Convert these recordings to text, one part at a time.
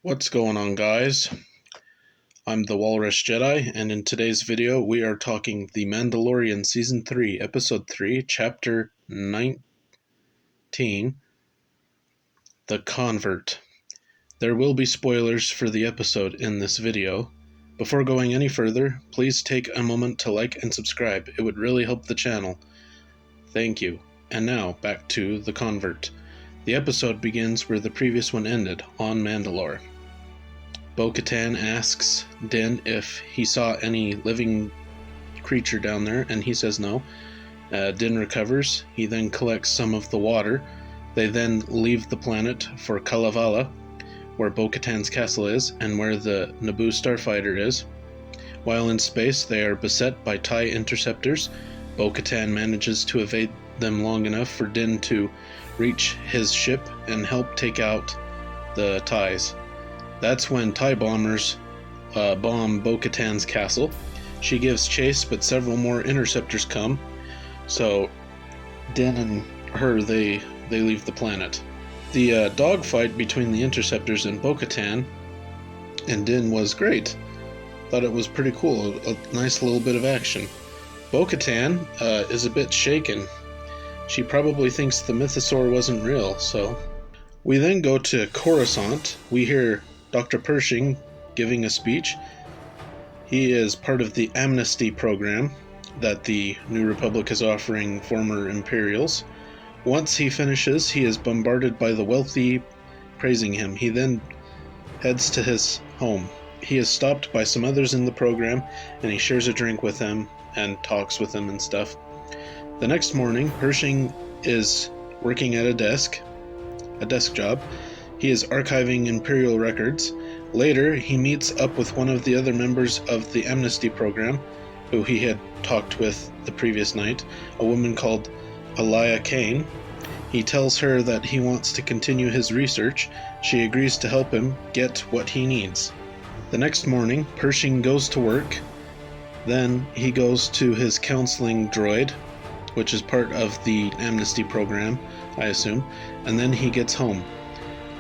What's going on, guys? I'm the Walrus Jedi, and in today's video we are talking The Mandalorian Season 3, Episode 3, Chapter 19, The Convert. There will be spoilers for the episode in this video. Before going any further, please take a moment to like and subscribe. It would really help the channel. Thank you. And now, back to The Convert. The episode begins where the previous one ended, on Mandalore. Bo-Katan asks Din if he saw any living creature down there, and he says no. Din recovers. He then collects some of the water. They then leave the planet for Kalevala, where Bo-Katan's castle is, and where the Naboo starfighter is. While in space, they are beset by TIE interceptors. Bo-Katan manages to evade them long enough for Din to reach his ship and help take out the TIEs. That's when TIE bombers bomb Bo-Katan's castle. She gives chase, but several more interceptors come. So Din and her, they leave the planet. The dogfight between the interceptors and Bo-Katan and Din was great. Thought it was pretty cool. A nice little bit of action. Bo-Katan is a bit shaken. She probably thinks the mythosaur wasn't real, so... We then go to Coruscant. We hear Dr. Pershing giving a speech. He is part of the amnesty program that the New Republic is offering former Imperials. Once he finishes, he is bombarded by the wealthy praising him. He then heads to his home. He is stopped by some others in the program, and he shares a drink with them and talks with them and stuff. The next morning, Pershing is working at a desk job. He is archiving Imperial records. Later, he meets up with one of the other members of the amnesty program, who he had talked with the previous night, a woman called Elia Kane. He tells her that he wants to continue his research. She agrees to help him get what he needs. The next morning, Pershing goes to work. Then he goes to his counseling droid, which is part of the amnesty program, I assume, and then he gets home.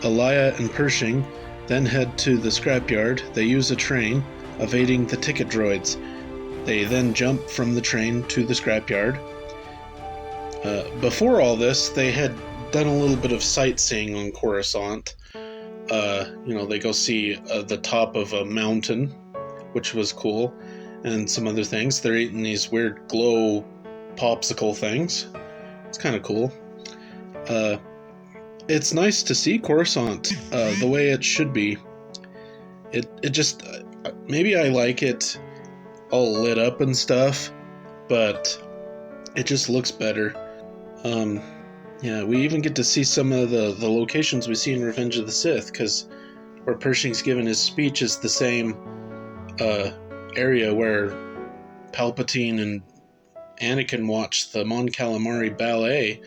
Elia and Pershing then head to the scrapyard. They use a train, evading the ticket droids. They then jump from the train to the scrapyard. Before all this, they had done a little bit of sightseeing on Coruscant. They go see the top of a mountain, which was cool, and some other things. They're eating these weird glow popsicle things. It's kind of cool. It's nice to see Coruscant the way it should be. It just maybe I like it all lit up and stuff, but it just looks better. We even get to see some of the locations we see in Revenge of the Sith, because where Pershing's given his speech is the same area where Palpatine and Anakin watched the Mon Calamari ballet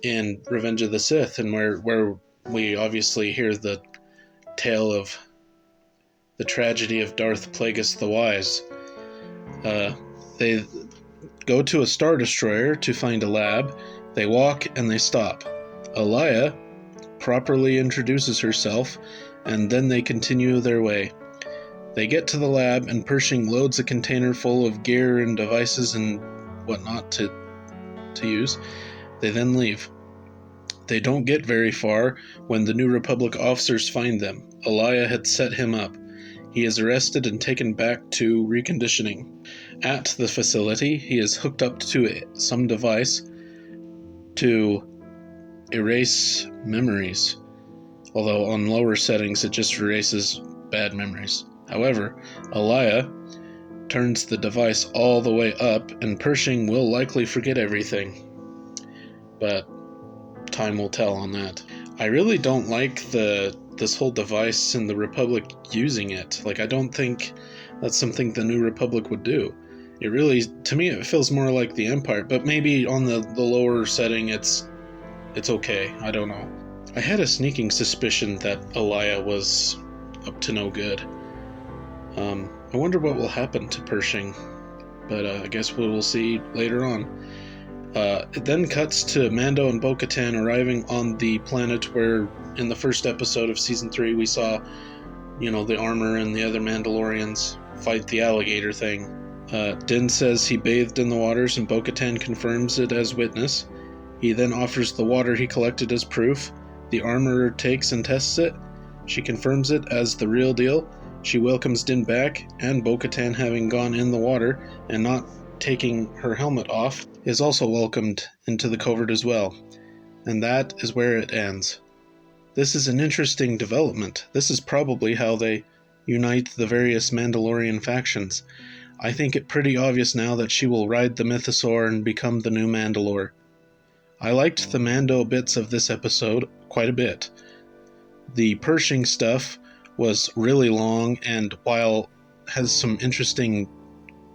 in Revenge of the Sith, and where we obviously hear the tale of the tragedy of Darth Plagueis the Wise. They go to a Star Destroyer to find a lab. They walk and they stop. Elia properly introduces herself, and then they continue their way. They get to the lab, and Pershing loads a container full of gear and devices and whatnot to use. They then leave. They don't get very far when the New Republic officers find them. Elia had set him up. He is arrested and taken back to reconditioning. At the facility, he is hooked up to some device to erase memories, although on lower settings it just erases bad memories. However, Elia turns the device all the way up, and Pershing will likely forget everything. But time will tell on that. I really don't like this whole device and the Republic using it. I don't think that's something the New Republic would do. It really, to me, it feels more like the Empire, but maybe on the lower setting it's okay. I don't know. I had a sneaking suspicion that Elia was up to no good. I wonder what will happen to Pershing, but I guess we'll see later on. It then cuts to Mando and Bo-Katan arriving on the planet where in the first episode of Season 3 we saw, the armor and the other Mandalorians fight the alligator thing. Din says he bathed in the waters and Bo-Katan confirms it as witness. He then offers the water he collected as proof. The armorer takes and tests it. She confirms it as the real deal. She welcomes Din back, and Bo-Katan, having gone in the water and not taking her helmet off, is also welcomed into the covert as well. And that is where it ends. This is an interesting development. This is probably how they unite the various Mandalorian factions. I think it pretty obvious now that she will ride the Mythosaur and become the new Mandalore. I liked the Mando bits of this episode quite a bit. The Pershing stuff was really long, and while has some interesting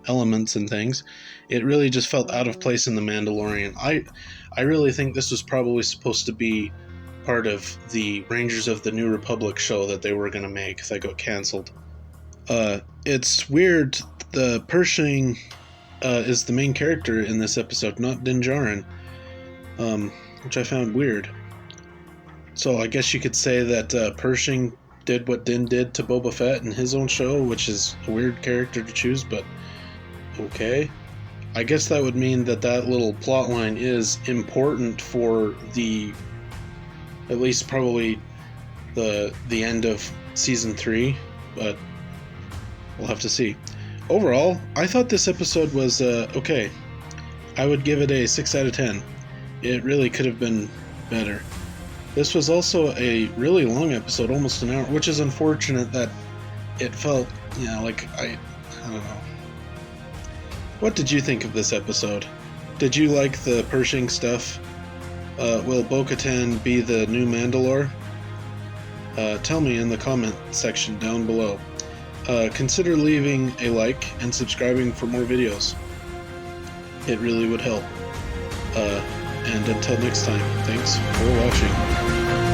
elements and things, it really just felt out of place in The Mandalorian. I really think this was probably supposed to be part of the Rangers of the New Republic show that they were going to make that got cancelled. It's weird, the Pershing is the main character in this episode, not Din Djarin, which I found weird. So I guess you could say that Pershing did what Din did to Boba Fett in his own show, which is a weird character to choose, but okay. I guess that would mean that little plotline is important for at least probably the end of Season 3, but we'll have to see. Overall, I thought this episode was okay. I would give it a 6 out of 10. It really could have been better. This was also a really long episode, almost an hour, which is unfortunate that it felt, like I don't know. What did you think of this episode? Did you like the Pershing stuff? Will Bo-Katan be the new Mandalore? Tell me in the comment section down below. Consider leaving a like and subscribing for more videos. It really would help. And until next time, thanks for watching.